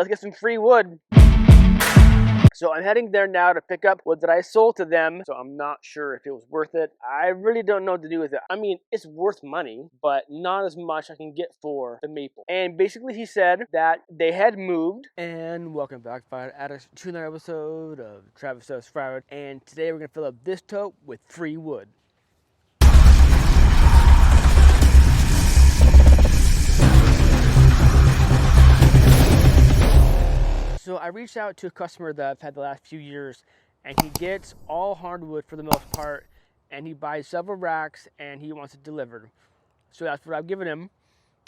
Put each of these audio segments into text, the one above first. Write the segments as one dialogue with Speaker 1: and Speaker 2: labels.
Speaker 1: let's get some free wood. So I'm heading there now to pick up wood that I sold to them. So I'm not sure if it was worth it. I really don't know what to do with it. I mean, it's worth money, but not as much I can get for the maple. And basically he said that they had moved. And welcome back, Fire Addicts, to another episode of Travis Does Firewood. And today we're going to fill up this tote with free wood. So I reached out to a customer that I've had the last few years, and he gets all hardwood for the most part, and he buys several racks, and he wants it delivered. So that's what I've given him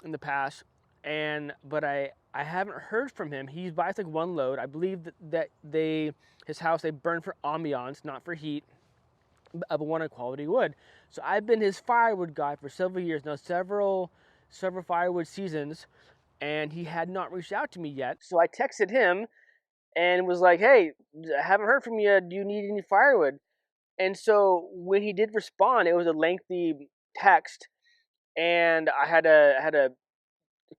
Speaker 1: in the past, but I haven't heard from him. He buys like one load. I believe that his house they burn for ambiance, not for heat, but wanted quality wood. So I've been his firewood guy for several years now, several firewood seasons, and he had not reached out to me yet. So I texted him and was like, hey, I haven't heard from you. Do you need any firewood? And so when he did respond, it was a lengthy text, and I had to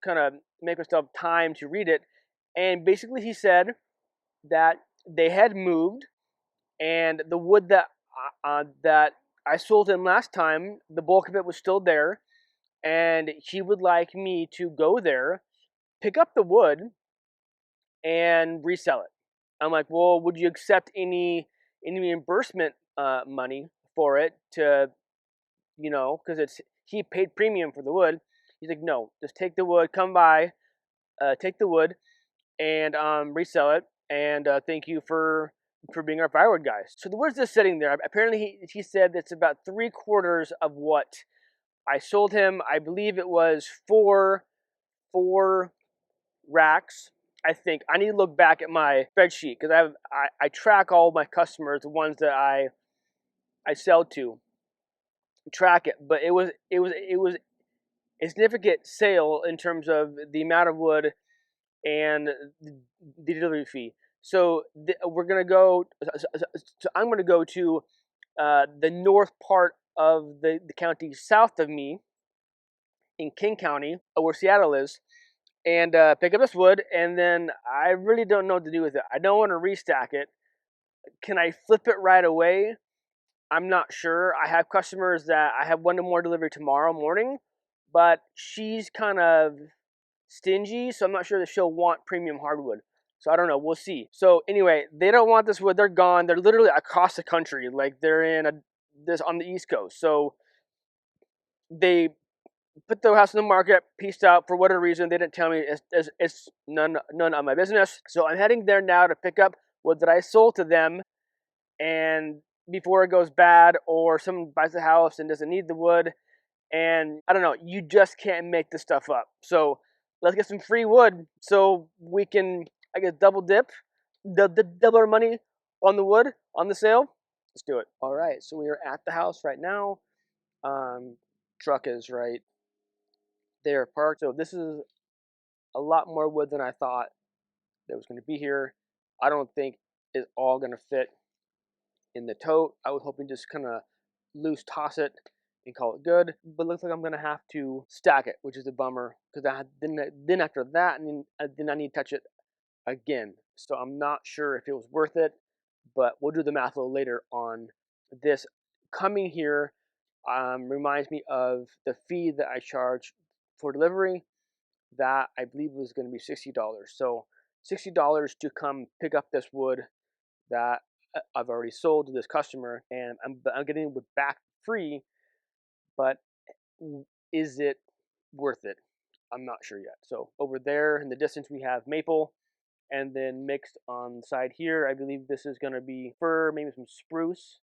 Speaker 1: kind of make myself time to read it. And basically he said that they had moved, and the wood that I sold him last time, the bulk of it was still there, and he would like me to go there, pick up the wood, and resell it. I'm like, well, would you accept any reimbursement money for it to, because he paid premium for the wood. He's like, no, just take the wood, come by, take the wood, and resell it, and thank you for being our firewood guys. So the wood's just sitting there. Apparently he said it's about 3/4 of what I sold him. I believe it was four racks. I think I need to look back at my spreadsheet because I track all my customers, the ones that I sell to, track it. But it was a significant sale in terms of the amount of wood and the delivery fee. So we're gonna go. So I'm gonna go to the north part of the county south of me, in King County, where Seattle is, and pick up this wood, and then I really don't know what to do with it. I don't want to restack it. Can I flip it right away? I'm not sure. I have customers that I have one more delivery tomorrow morning, but she's kind of stingy, so I'm not sure that she'll want premium hardwood. So I don't know. We'll see. So anyway, they don't want this wood. They're gone. They're literally across the country. Like they're in this on the East Coast. So they put the house in the market, pieced out for whatever reason. They didn't tell me. It's none of my business. So I'm heading there now to pick up wood that I sold to them, and before it goes bad or someone buys the house and doesn't need the wood, and I don't know, you just can't make this stuff up. So let's get some free wood so we can, I guess, double dip, double our money on the wood on the sale. Let's do it. All right, so we are at the house right now. Truck is right there parked. So this is a lot more wood than I thought that was going to be here. I don't think it's all going to fit in the tote. I was hoping just kind of loose toss it and call it good, but it looks like I'm going to have to stack it, which is a bummer because then after that, and then I need to touch it again. So I'm not sure if it was worth it, but we'll do the math a little later on this. Coming here reminds me of the fee that I charge for delivery. That I believe was going to be $60. So $60 to come pick up this wood that I've already sold to this customer, and I'm getting it wood back free. But is it worth it? I'm not sure yet. So over there in the distance we have maple, and then mixed on the side here, I believe this is going to be fir, maybe some spruce.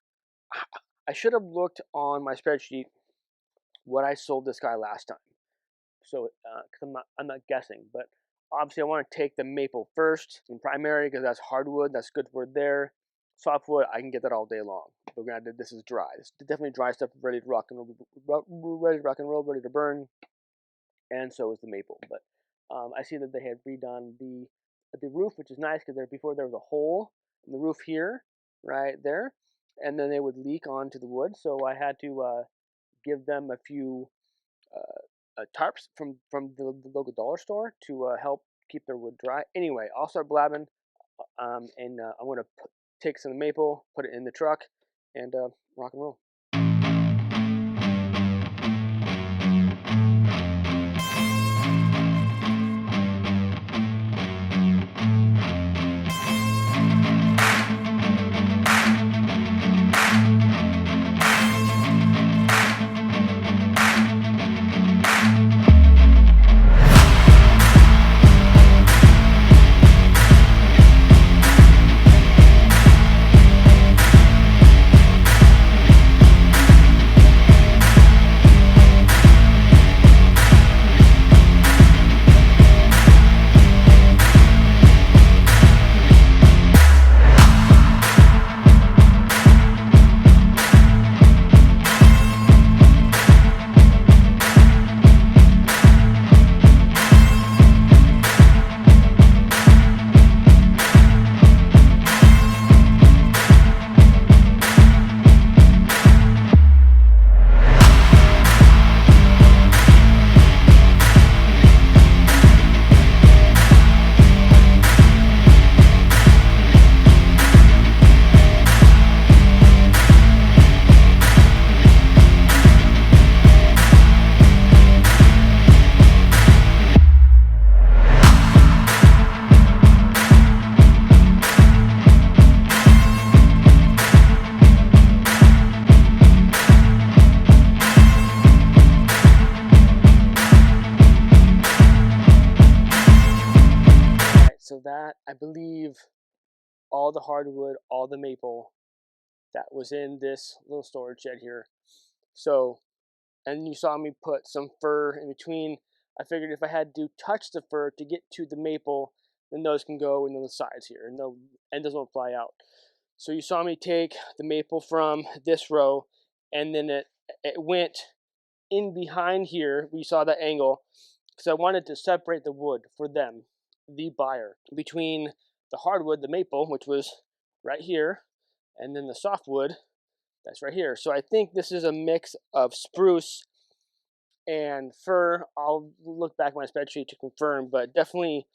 Speaker 1: I should have looked on my spreadsheet what I sold this guy last time. So, because I'm not guessing, but obviously I want to take the maple first in primary because that's hardwood. That's good wood there. Softwood, I can get that all day long. But granted, this is dry. This is definitely dry stuff, ready to rock and roll, ready to burn. And so is the maple. But I see that they had redone the roof, which is nice because before there was a hole in the roof here, right there, and then they would leak onto the wood. So I had to give them a few tarps from the local dollar store to help keep their wood dry. Anyway, I'll start blabbing, and I'm gonna take some maple, put it in the truck, and rock and roll. So that, I believe, all the hardwood, all the maple that was in this little storage shed here. So, and you saw me put some fir in between. I figured if I had to touch the fir to get to the maple, then those can go in the sides here, and those won't fly out. So you saw me take the maple from this row, and then it went in behind here. We saw that angle because I wanted to separate the wood for them, the buyer, between the hardwood, the maple, which was right here, and then the softwood that's right here. So I think this is a mix of spruce and fir. I'll look back at my spreadsheet to confirm, but definitely,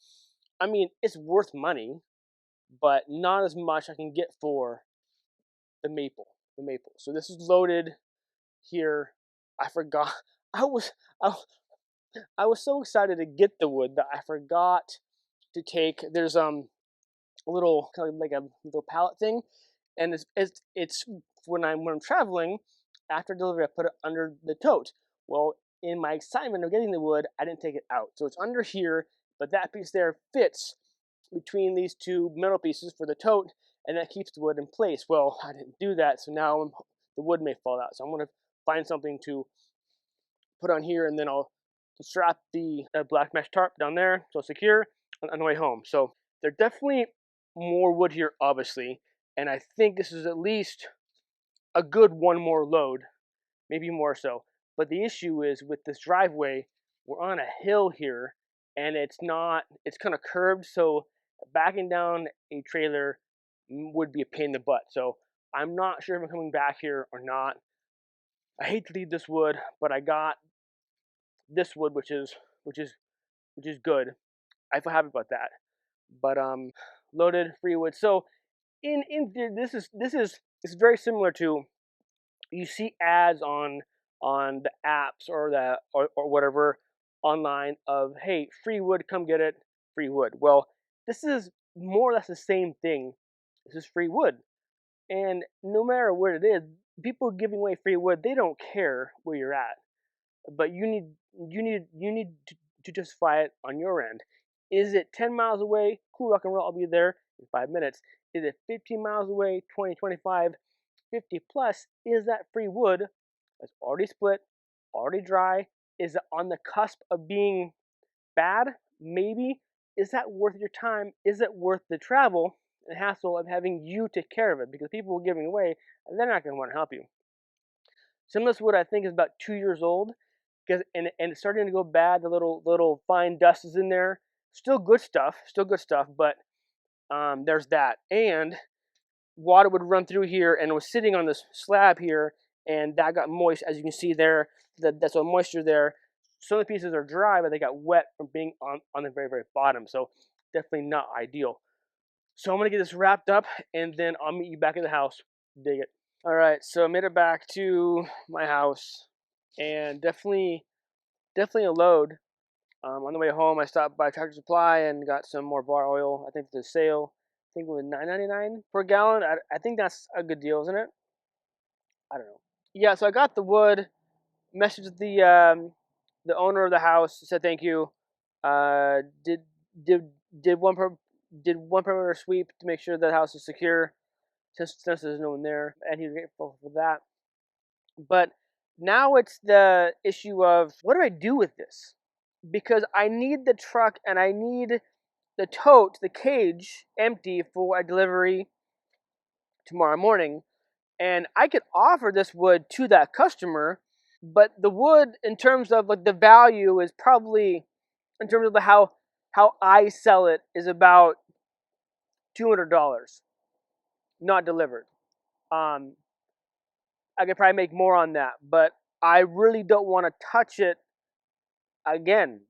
Speaker 1: I mean, it's worth money, but not as much I can get for the maple. The maple. So this is loaded here. I forgot. I was I, I was so excited to get the wood that I forgot to take. There's a little kind of like a little pallet thing, and it's when I'm traveling after delivery, I put it under the tote. Well, in my excitement of getting the wood, I didn't take it out, so it's under here. But that piece there fits between these two metal pieces for the tote, and that keeps the wood in place. Well, I didn't do that, so now the wood may fall out. So I'm gonna find something to put on here, and then I'll strap the black mesh tarp down there so it's secure on the way home. So there's definitely more wood here, obviously, and I think this is at least a good one more load, maybe more so. But the issue is with this driveway, we're on a hill here, and it's kind of curved, so backing down a trailer would be a pain in the butt. So I'm not sure if I'm coming back here or not. I hate to leave this wood, but I got this wood, which is good. I feel happy about that. But loaded free wood. So in theory, this is very similar to, you see ads on the apps or whatever online of, hey, free wood, come get it, free wood. Well, this is more or less the same thing. This is free wood, and no matter where it is, people giving away free wood, they don't care where you're at, but you need to justify it on your end. Is it 10 miles away? Cool, rock and roll, I'll be there in 5 minutes. Is it 15 miles away, 20, 25, 50 plus? Is that free wood that's already split, already dry? Is it on the cusp of being bad? Maybe. Is that worth your time? Is it worth the travel and hassle of having you take care of it? Because people are giving away, and they're not going to want to help you. Some of this wood I think is about 2 years old, and it's starting to go bad. The little fine dust is in there. Still good stuff, but there's that. And water would run through here, and it was sitting on this slab here, and that got moist, as you can see there. That's some moisture there. some of the pieces are dry, but they got wet from being on the very, very bottom. So definitely not ideal. So I'm gonna get this wrapped up, and then I'll meet you back at the house. Dig it. All right, so I made it back to my house, and definitely a load. On the way home, I stopped by Tractor Supply and got some more bar oil. I think the sale, I think it was $9.99 per gallon. I think that's a good deal, isn't it? I don't know. Yeah, so I got the wood. Messaged the owner of the house. Said thank you. Uh, did did did one perimeter sweep to make sure the house is secure, since there's no one there, and he's grateful for that. But now it's the issue of, what do I do with this? Because I need the truck and I need the tote, the cage, empty for a delivery tomorrow morning. And I could offer this wood to that customer, but the wood, in terms of like the value, is probably, in terms of how I sell it, is about $200, not delivered. Um, I could probably make more on that, but I really don't want to touch it again.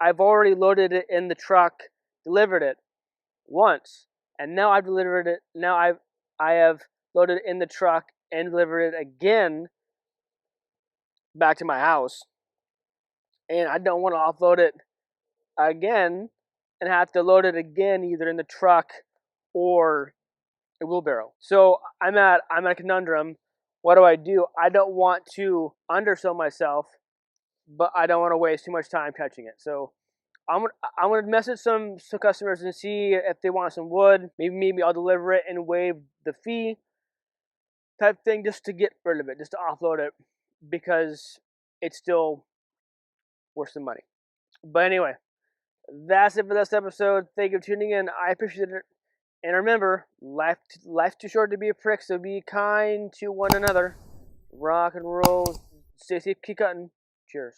Speaker 1: I've already loaded it in the truck, delivered it once, and now I've delivered it. Now I have loaded it in the truck and delivered it again back to my house, and I don't want to offload it again and have to load it again either in the truck or a wheelbarrow. So I'm at a conundrum. What do I do? I don't want to undersell myself, but I don't want to waste too much time touching it. So I'm gonna message some customers and see if they want some wood. Maybe I'll deliver it and waive the fee type thing, just to get rid of it, just to offload it, because it's still worth some money. But anyway, that's it for this episode. Thank you for tuning in. I appreciate it. And remember, life's too short to be a prick, so be kind to one another. Rock and roll. Stay safe, keep cutting. Cheers.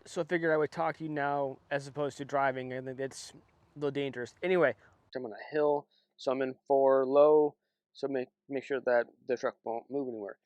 Speaker 1: So I figured I would talk to you now as opposed to driving. I think it's a little dangerous. Anyway, I'm on a hill, so I'm in 4 low, so make sure that the truck won't move anywhere.